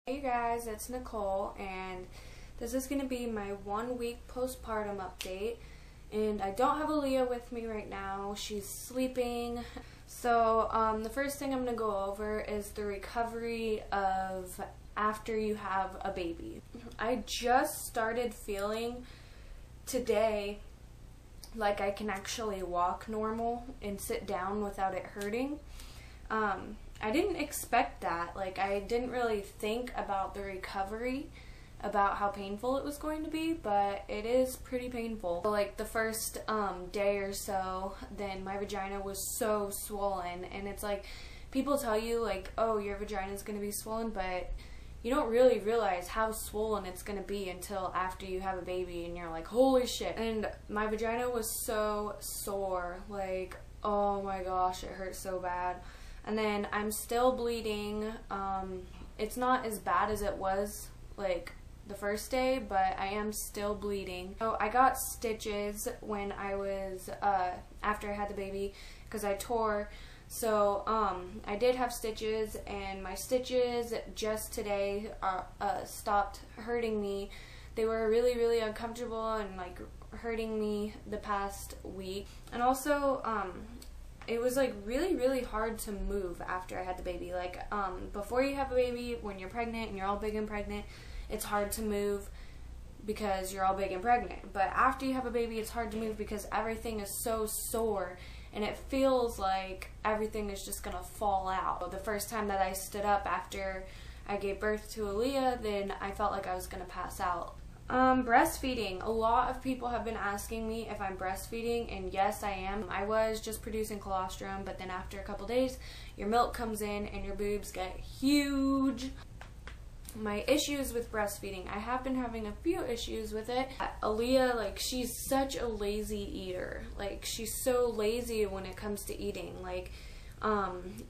Hey guys, it's Nicole, and this is going to be my 1 week postpartum update. And I don't have Aaliyah with me right now. She's sleeping. So the first thing I'm going to go over is the recovery of after you have a baby. I just started feeling today like I can actually walk normal and sit down without it hurting. I didn't expect that. Like, I didn't really think about the recovery, about how painful it was going to be, but it is pretty painful. Like, the first day or so, then my vagina was so swollen, and it's like, people tell you, like, oh, your vagina's gonna be swollen, but you don't really realize how swollen it's gonna be until after you have a baby, and you're like, holy shit. And my vagina was so sore, like, oh my gosh, it hurt so bad. And then I'm still bleeding. It's not as bad as it was like the first day, but I am still bleeding. So I got stitches when I was, after I had the baby, because I tore. So I did have stitches, and my stitches just today stopped hurting me. They were really, really uncomfortable and like hurting me the past week. And also, it was like really, really hard to move after I had the baby. Like, before you have a baby, when you're pregnant and you're all big and pregnant, it's hard to move because you're all big and pregnant. But after you have a baby, it's hard to move because everything is so sore and it feels like everything is just gonna fall out. The first time that I stood up after I gave birth to Aaliyah, then I felt like I was gonna pass out. Breastfeeding. A lot of people have been asking me if I'm breastfeeding, and yes, I am. I was just producing colostrum, but then after a couple days, your milk comes in and your boobs get huge. My issues with breastfeeding. I have been having a few issues with it. Aaliyah, like, she's such a lazy eater. Like, she's so lazy when it comes to eating. Like,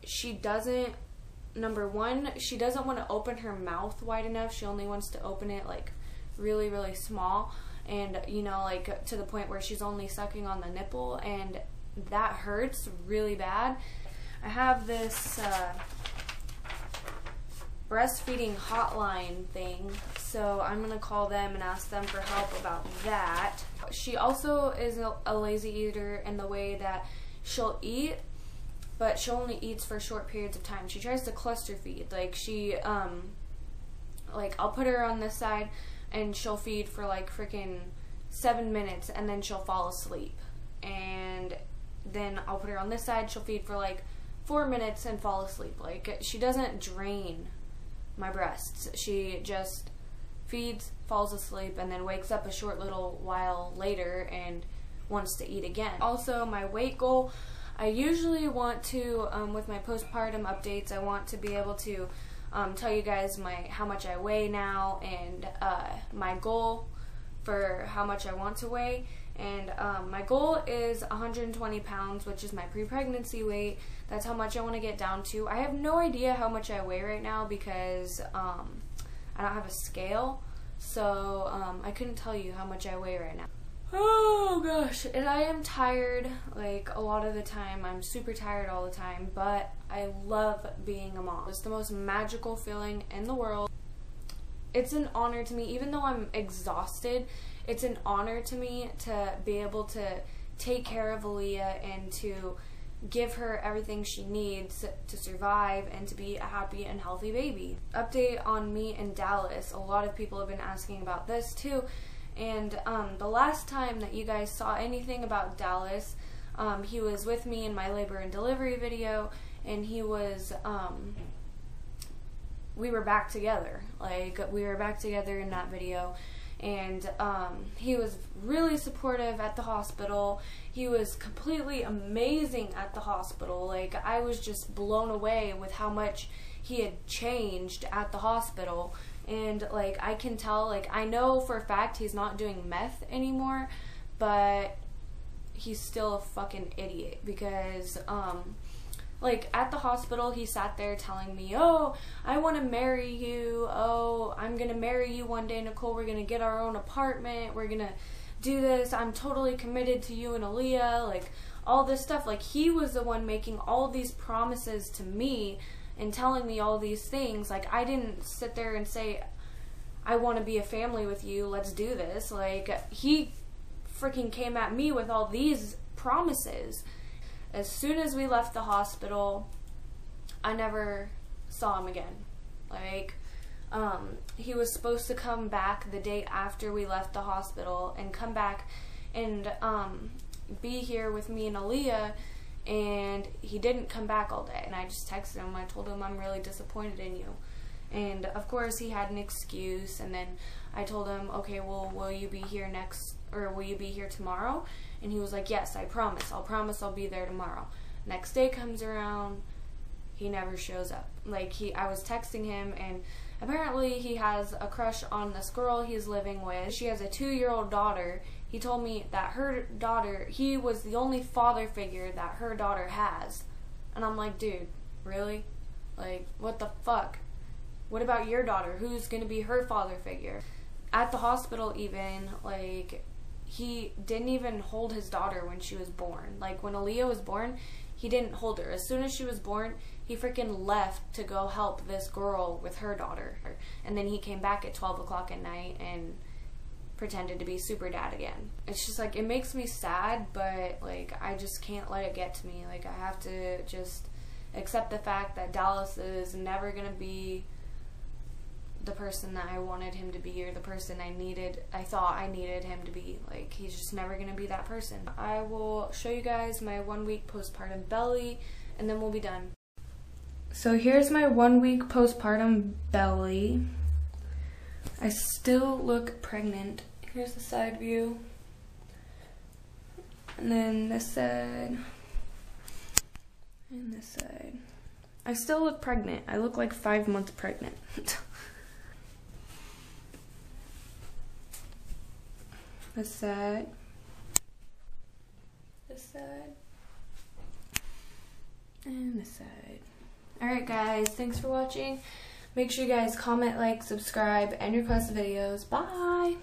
she doesn't, number one, she doesn't want to open her mouth wide enough. She only wants to open it, like, really, really small, and you know, like to the point where she's only sucking on the nipple, and that hurts really bad. I have this breastfeeding hotline thing, so I'm gonna call them and ask them for help about that. She also is a lazy eater in the way that she'll eat, but she only eats for short periods of time. She tries to cluster feed. Like, she like, I'll put her on this side and she'll feed for like freaking 7 minutes, and then she'll fall asleep. And then I'll put her on this side, she'll feed for like 4 minutes and fall asleep. Like, she doesn't drain my breasts. She just feeds, falls asleep, and then wakes up a short little while later and wants to eat again. Also, my weight goal, I usually want to, with my postpartum updates, I want to be able to tell you guys how much I weigh now, and my goal for how much I want to weigh. And my goal is 120 pounds, which is my pre-pregnancy weight. That's how much I want to get down to. I have no idea how much I weigh right now because I don't have a scale, so I couldn't tell you how much I weigh right now. Oh gosh, and I am tired, like, a lot of the time. I'm super tired all the time, but I love being a mom. It's the most magical feeling in the world. It's an honor to me, even though I'm exhausted, it's an honor to me to be able to take care of Aaliyah and to give her everything she needs to survive and to be a happy and healthy baby. Update on me in Dallas. A lot of people have been asking about this too. And the last time that you guys saw anything about Dallas, he was with me in my labor and delivery video, and he was, we were back together. Like, we were back together in that video, and he was really supportive at the hospital. He was completely amazing at the hospital. Like, I was just blown away with how much he had changed at the hospital. And, like, I can tell, like, I know for a fact he's not doing meth anymore, but he's still a fucking idiot because, like, at the hospital, he sat there telling me, oh, I want to marry you, oh, I'm going to marry you one day, Nicole, we're going to get our own apartment, we're going to do this, I'm totally committed to you and Aaliyah, like, all this stuff. Like, he was the one making all these promises to me and telling me all these things. Like, I didn't sit there and say, I want to be a family with you, let's do this. Like, he freaking came at me with all these promises. As soon as we left the hospital, I never saw him again. Like, he was supposed to come back the day after we left the hospital and come back and be here with me and Aaliyah, and he didn't come back all day. And I just texted him. I told him I'm really disappointed in you. And of course he had an excuse, and then I told him, okay, well, will you be here will you be here tomorrow? And he was like, yes, I promise. I'll be there tomorrow. Next day comes around, he never shows up. Like, I was texting him, and apparently he has a crush on this girl he's living with. She has a 2-year-old daughter. He told me that her daughter, he was the only father figure that her daughter has. And I'm like, dude, really? Like, what the fuck? What about your daughter? Who's going to be her father figure? At the hospital even, like, he didn't even hold his daughter when she was born. Like, when Aaliyah was born, he didn't hold her. As soon as she was born, he freaking left to go help this girl with her daughter. And then he came back at 12 o'clock at night and pretended to be super dad again. It's just like, it makes me sad, but like, I just can't let it get to me. Like, I have to just accept the fact that Dallas is never gonna be the person that I wanted him to be, or the person I thought I needed him to be. Like, he's just never gonna be that person. I will show you guys my 1-week postpartum belly, and then we'll be done. So here's my 1-week postpartum belly. I still look pregnant. Here's the side view. And then this side. And this side. I still look pregnant. I look like 5 months pregnant. This side. This side. And this side. Alright guys, thanks for watching. Make sure you guys comment, like, subscribe, and request videos. Bye!